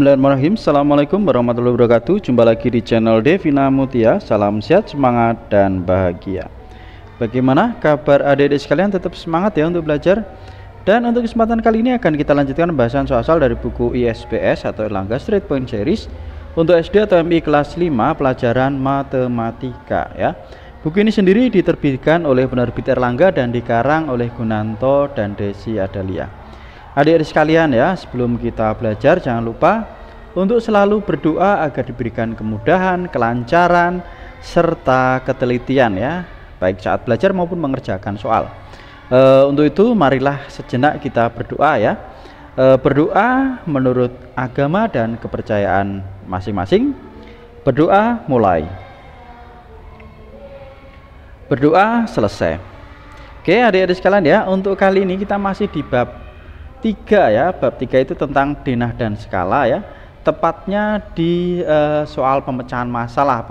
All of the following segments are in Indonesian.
Bismillahirrahmanirrahim. Assalamualaikum warahmatullahi wabarakatuh. Jumpa lagi di channel Devina Mutia. Salam sehat, semangat, dan bahagia. Bagaimana kabar adik-adik sekalian? Tetap semangat ya untuk belajar. Dan untuk kesempatan kali ini akan kita lanjutkan pembahasan soal-soal dari buku ISPS atau Erlangga Straight Point Series untuk SD atau MI kelas 5 pelajaran matematika ya. Buku ini sendiri diterbitkan oleh penerbit Erlangga dan dikarang oleh Gunanto dan Desi Adalia. Adik-adik sekalian ya, sebelum kita belajar jangan lupa untuk selalu berdoa agar diberikan kemudahan, kelancaran, serta ketelitian ya, baik saat belajar maupun mengerjakan soal. Untuk itu marilah sejenak kita berdoa ya. Berdoa menurut agama dan kepercayaan masing-masing. Berdoa mulai. Berdoa selesai. Oke adik-adik sekalian ya, untuk kali ini kita masih di bab 3 ya. Bab 3 itu tentang denah dan skala ya, tepatnya di soal pemecahan masalah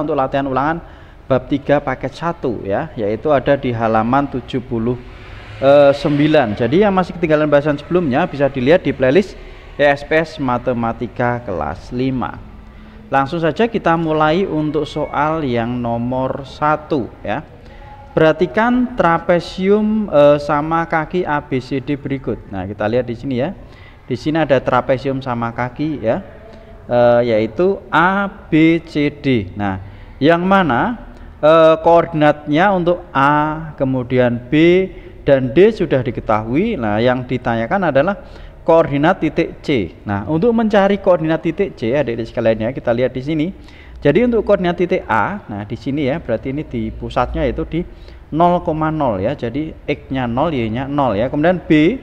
untuk latihan ulangan bab 3 paket 1 ya, yaitu ada di halaman 79. Jadi yang masih ketinggalan bahasan sebelumnya bisa dilihat di playlist ISPS Matematika kelas 5. Langsung saja kita mulai untuk soal yang nomor 1 ya. Perhatikan trapesium sama kaki ABCD berikut. Nah, kita lihat di sini ya. Di sini ada trapesium sama kaki ya, yaitu ABCD. Nah, yang mana koordinatnya untuk A, kemudian B dan D sudah diketahui. Nah, yang ditanyakan adalah koordinat titik C. Nah, untuk mencari koordinat titik C, adik-adik sekalian ya, kita lihat di sini. Jadi untuk koordinat titik A, nah di sini ya, berarti ini di pusatnya itu di 0,0 ya. Jadi X-nya 0, Y-nya 0 ya. Kemudian B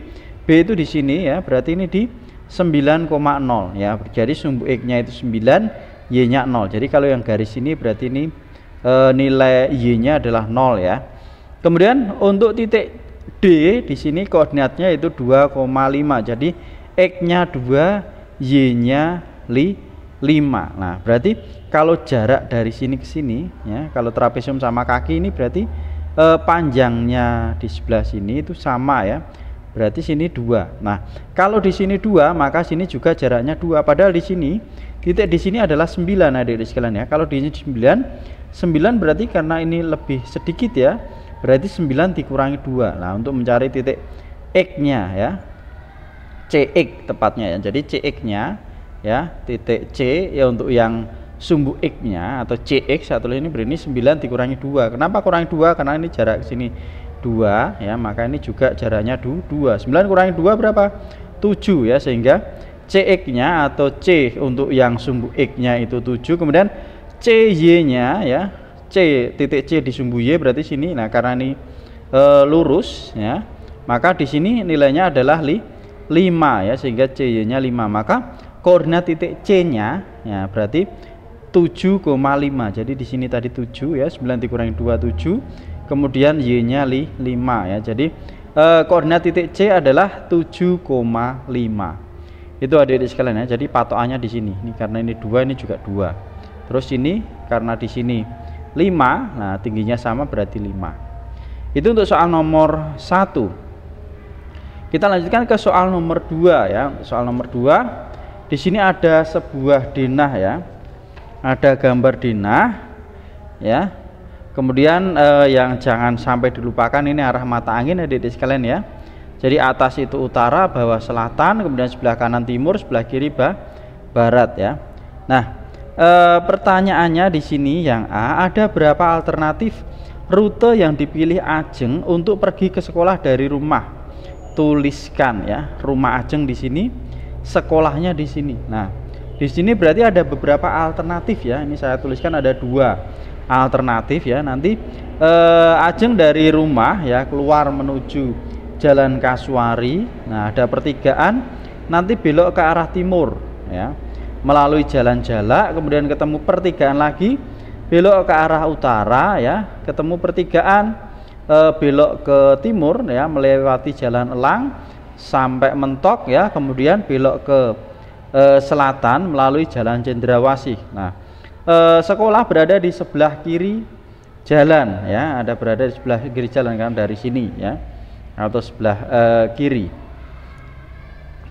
itu di sini ya, berarti ini di 9,0 ya. Jadi sumbu X-nya itu 9, Y-nya 0. Jadi kalau yang garis ini berarti ini nilai Y-nya adalah 0 ya. Kemudian untuk titik D di sini koordinatnya itu 2,5. Jadi X-nya 2, Y-nya 5. Nah, berarti kalau jarak dari sini ke sini ya, kalau trapesium sama kaki ini berarti panjangnya di sebelah sini itu sama ya. Berarti sini 2. Nah, kalau di sini 2, maka sini juga jaraknya 2. Padahal di sini titik di sini adalah 9 adik-adik sekalian ya. Kalau di sini 9 berarti karena ini lebih sedikit ya. Berarti 9 dikurangi 2. Nah, untuk mencari titik X-nya ya. CX tepatnya ya. Jadi CX-nya ya, titik C ya untuk yang sumbu X-nya atau CX atau ini berarti 9 dikurangi 2. Kenapa kurangi 2? Karena ini jarak sini 2 ya, maka ini juga jaraknya 2. 9 kurangi 2 berapa? 7 ya, sehingga CX-nya atau C untuk yang sumbu X-nya itu 7. Kemudian CY-nya ya, C titik C di sumbu Y berarti sini. Nah, karena ini lurus ya, maka di sini nilainya adalah 5 ya, sehingga CY-nya 5. Maka koordinat titik C-nya ya berarti 7,5. Jadi di sini tadi 7 ya, 9 dikurangi 2 7. Kemudian Y-nya 5 ya. Jadi koordinat titik C adalah 7,5. Itu adik-adik sekalian ya. Jadi patokannya di sini. Ini karena ini 2, ini juga 2. Terus ini karena di sini 5, nah tingginya sama berarti 5. Itu untuk soal nomor 1. Kita lanjutkan ke soal nomor 2 ya. Soal nomor 2. Di sini ada sebuah denah ya, ada gambar denah ya. Kemudian yang jangan sampai dilupakan ini arah mata angin adik-adik sekalian ya. Jadi atas itu utara, bawah selatan, kemudian sebelah kanan timur, sebelah kiri barat ya. Nah, pertanyaannya di sini yang A, ada berapa alternatif rute yang dipilih Ajeng untuk pergi ke sekolah dari rumah? Tuliskan ya, rumah Ajeng di sini, sekolahnya di sini. Nah, di sini berarti ada beberapa alternatif ya. Ini saya tuliskan ada 2 alternatif ya. Nanti Ajeng dari rumah ya keluar menuju Jalan Kasuari. Nah, ada pertigaan, nanti belok ke arah timur ya, melalui Jalan Jalak, kemudian ketemu pertigaan lagi, belok ke arah utara ya, ketemu pertigaan, belok ke timur ya, melewati Jalan Elang sampai mentok ya, kemudian belok ke selatan melalui Jalan Cendrawasih. Nah, sekolah berada di sebelah kiri jalan ya, ada berada di sebelah kiri jalan kan, dari sini ya, atau sebelah kiri.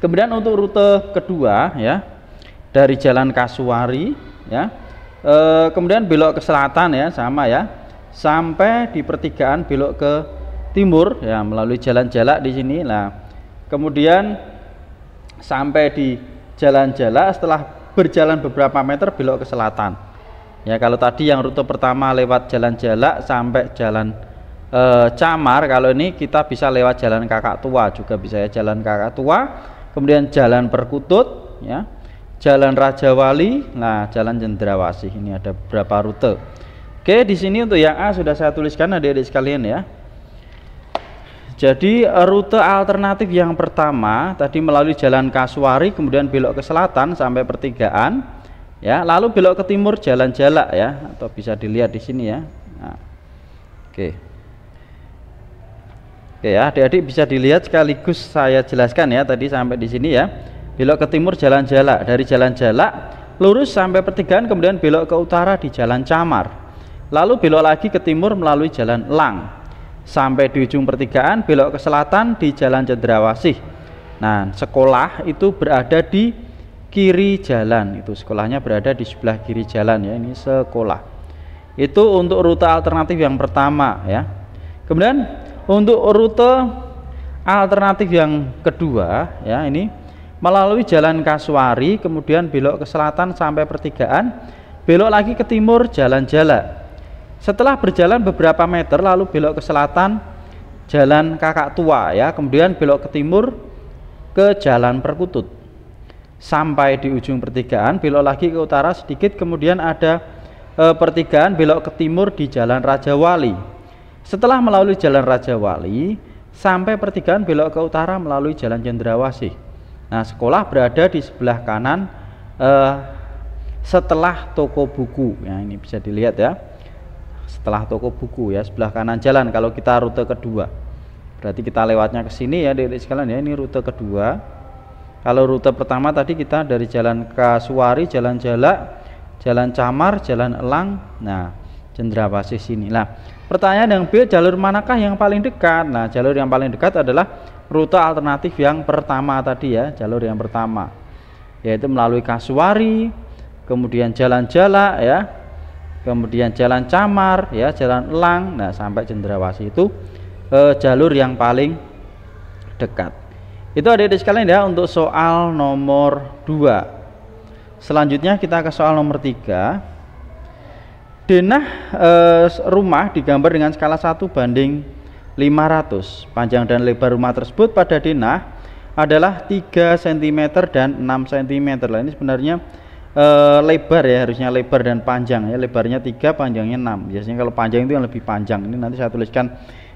Kemudian untuk rute kedua ya, dari Jalan Kasuari ya, kemudian belok ke selatan ya, sama ya, sampai di pertigaan belok ke timur ya melalui Jalan Jalak di sini. Nah, kemudian sampai di Jalan Jalak, setelah berjalan beberapa meter belok ke selatan. Ya, kalau tadi yang rute pertama lewat Jalan Jalak sampai Jalan Camar, kalau ini kita bisa lewat Jalan Kakak Tua juga bisa ya, Jalan Kakak Tua, kemudian Jalan Perkutut ya, Jalan Raja Wali, nah Jalan Cendrawasih. Ini ada beberapa rute. Oke, di sini untuk yang A sudah saya tuliskan adik-adik sekalian ya. Jadi rute alternatif yang pertama tadi melalui Jalan Kasuari, kemudian belok ke selatan sampai pertigaan ya, lalu belok ke timur Jalan Jalak ya, atau bisa dilihat di sini ya. Nah, oke ya, adik-adik bisa dilihat sekaligus saya jelaskan ya, tadi sampai di sini ya, belok ke timur Jalan Jalak, dari Jalan Jalak lurus sampai pertigaan, kemudian belok ke utara di Jalan Camar, lalu belok lagi ke timur melalui Jalan Elang sampai di ujung pertigaan, belok ke selatan di Jalan Cendrawasih. Nah, sekolah itu berada di kiri jalan, itu sekolahnya berada di sebelah kiri jalan ya, ini sekolah. Itu untuk rute alternatif yang pertama ya. Kemudian untuk rute alternatif yang kedua ya, ini melalui Jalan Kasuari, kemudian belok ke selatan sampai pertigaan, belok lagi ke timur Jalan Jalak. Setelah berjalan beberapa meter lalu belok ke selatan Jalan Kakak Tua ya, kemudian belok ke timur ke Jalan Perkutut. Sampai di ujung pertigaan belok lagi ke utara sedikit, kemudian ada pertigaan belok ke timur di Jalan Raja Wali. Setelah melalui Jalan Raja Wali sampai pertigaan belok ke utara melalui Jalan Cendrawasih. Nah, sekolah berada di sebelah kanan setelah toko buku ya, ini bisa dilihat ya, setelah toko buku ya, sebelah kanan jalan kalau kita rute kedua. Berarti kita lewatnya ke sini ya adik-adik sekalian ya, ini rute kedua. Kalau rute pertama tadi kita dari Jalan Kasuari, Jalan Jalak, Jalan Camar, Jalan Elang, nah Cendrawasih sini. Nah, pertanyaan yang B, jalur manakah yang paling dekat? Nah, jalur yang paling dekat adalah rute alternatif yang pertama tadi ya, jalur yang pertama, yaitu melalui Kasuari, kemudian Jalan Jalak ya, kemudian Jalan Camar ya, Jalan Elang, nah sampai Cendrawasih. Itu jalur yang paling dekat. Itu adik-adik sekalian ya untuk soal nomor 2. Selanjutnya kita ke soal nomor 3. Denah rumah digambar dengan skala 1:500. Panjang dan lebar rumah tersebut pada denah adalah 3 cm dan 6 cm. Lah, ini sebenarnya lebar ya, harusnya lebar dan panjang ya, lebarnya 3, panjangnya 6. Biasanya kalau panjang itu yang lebih panjang. Ini nanti saya tuliskan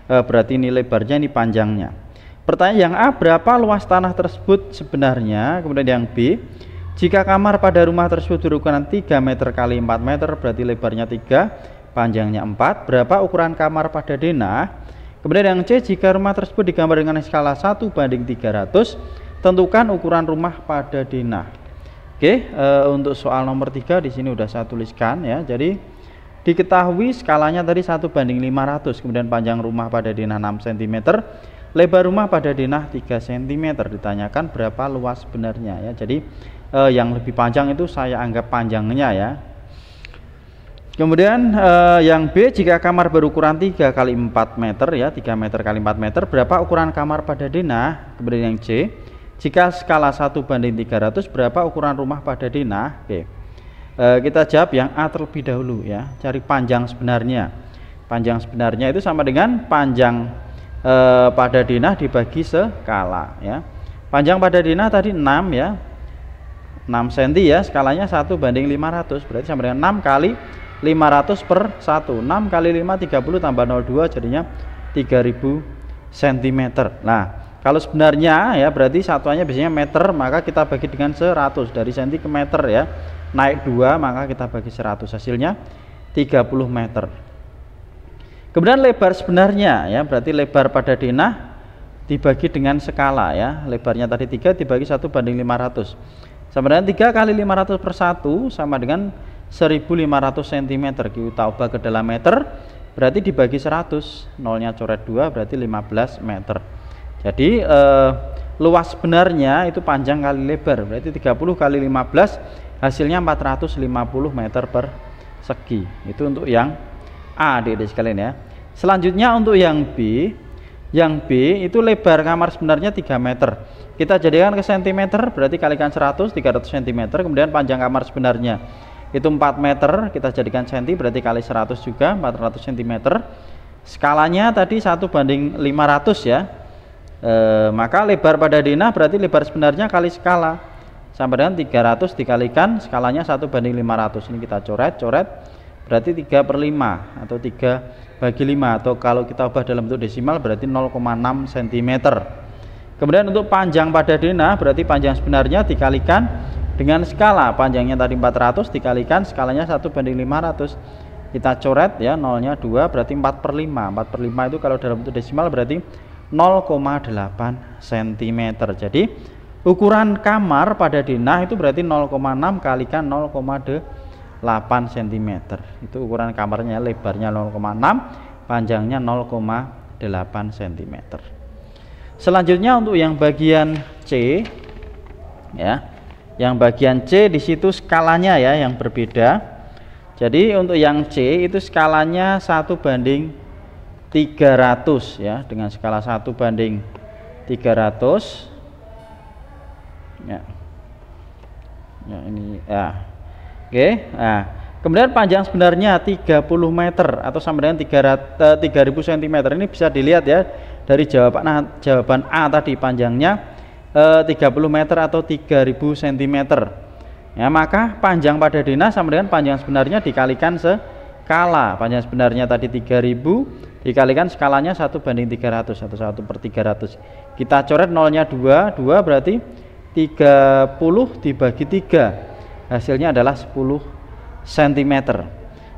berarti ini lebarnya, ini panjangnya. Pertanyaan yang A, berapa luas tanah tersebut sebenarnya? Kemudian yang B, jika kamar pada rumah tersebut berukuran 3 meter kali 4 meter, berarti lebarnya 3, panjangnya 4. Berapa ukuran kamar pada denah? Kemudian yang C, jika rumah tersebut digambar dengan skala 1:300, tentukan ukuran rumah pada denah. Oke, untuk soal nomor 3 di sini udah saya tuliskan ya. Jadi diketahui skalanya tadi 1:500, kemudian panjang rumah pada denah 6 cm, lebar rumah pada denah 3 cm. Ditanyakan berapa luas sebenarnya ya. Jadi yang lebih panjang itu saya anggap panjangnya ya. Kemudian yang B, jika kamar berukuran 3 kali 4 meter ya, 3 meter kali 4 meter, berapa ukuran kamar pada denah? Kemudian yang C, jika skala 1:300, berapa ukuran rumah pada denah? Oke. Kita jawab yang A terlebih dahulu ya, cari panjang sebenarnya. Panjang sebenarnya itu sama dengan panjang pada denah dibagi skala ya. Panjang pada denah tadi 6 ya, 6 cm ya, skalanya 1:500, berarti sama dengan 6 kali 500 per 1. 6 kali 5 30 tambah 02 jadinya 3000 cm. Nah, kalau sebenarnya ya berarti satuannya biasanya meter, maka kita bagi dengan 100, dari cm ke meter ya, naik 2 maka kita bagi 100, hasilnya 30 meter. Kemudian lebar sebenarnya ya, berarti lebar pada denah dibagi dengan skala ya, lebarnya tadi 3 dibagi 1:500, sama dengan 3 kali 500 per 1 sama dengan 1500 cm. Kita ubah ke dalam meter, berarti dibagi 100, nolnya coret 2, berarti 15 meter. Jadi luas sebenarnya itu panjang kali lebar, berarti 30 kali 15 hasilnya 450 meter persegi. Itu untuk yang A, adik-adik sekalian ya. Selanjutnya untuk yang B itu lebar kamar sebenarnya 3 meter. Kita jadikan ke cm, berarti kalikan 100, 300 cm. Kemudian panjang kamar sebenarnya itu 4 meter, kita jadikan cm, berarti kali 100 juga, 400 cm. Skalanya tadi 1:500 ya. Maka lebar pada denah berarti lebar sebenarnya kali skala, sama dengan 300 dikalikan skalanya 1:500. Ini kita coret, berarti 3/5 atau 3/5, atau kalau kita ubah dalam bentuk desimal berarti 0,6 cm. Kemudian untuk panjang pada denah berarti panjang sebenarnya dikalikan dengan skala, panjangnya tadi 400 dikalikan skalanya 1:500. Kita coret ya, nolnya 2 berarti 4/5. 4/5 itu kalau dalam bentuk desimal berarti 0,8 cm. Jadi ukuran kamar pada denah itu berarti 0,6 kalikan 0,8 cm. Itu ukuran kamarnya, lebarnya 0,6, panjangnya 0,8 cm. Selanjutnya untuk yang bagian C ya. Yang bagian C di situ skalanya ya yang berbeda. Jadi untuk yang C itu skalanya 1:300 ya, dengan skala 1:300 ya. Ya ini ya. Oke. Nah, kemudian panjang sebenarnya 30 meter atau sama dengan 3000 cm. Ini bisa dilihat ya dari jawaban A tadi, panjangnya 30 meter atau 3000 cm. Ya, maka panjang pada denah sama dengan panjang sebenarnya dikalikan skala. Panjang sebenarnya tadi 3000 dikalikan skalanya 1:300 atau 1/300. Kita coret nolnya 2 berarti 30 dibagi 3. Hasilnya adalah 10 cm.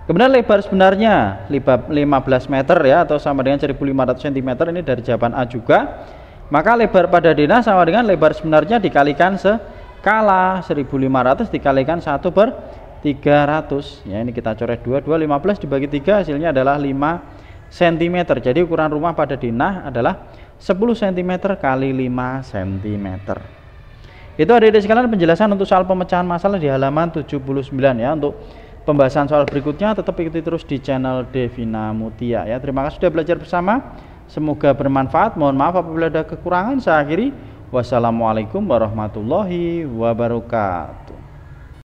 Kemudian lebar sebenarnya 15 meter ya, atau sama dengan 1500 cm. Ini dari jawaban A juga. Maka lebar pada denah sama dengan lebar sebenarnya dikalikan skala, 1500 dikalikan 1/300 ya. Ini kita coret 2 15 dibagi 3, hasilnya adalah 5 cm. Jadi ukuran rumah pada denah adalah 10 cm kali 5 cm. Itu adik-adik sekalian penjelasan untuk soal pemecahan masalah di halaman 79 ya. Untuk pembahasan soal berikutnya tetap ikuti terus di channel Devina Mutia ya. Terima kasih sudah belajar bersama, semoga bermanfaat. Mohon maaf apabila ada kekurangan. Saya akhiri, wassalamualaikum warahmatullahi wabarakatuh.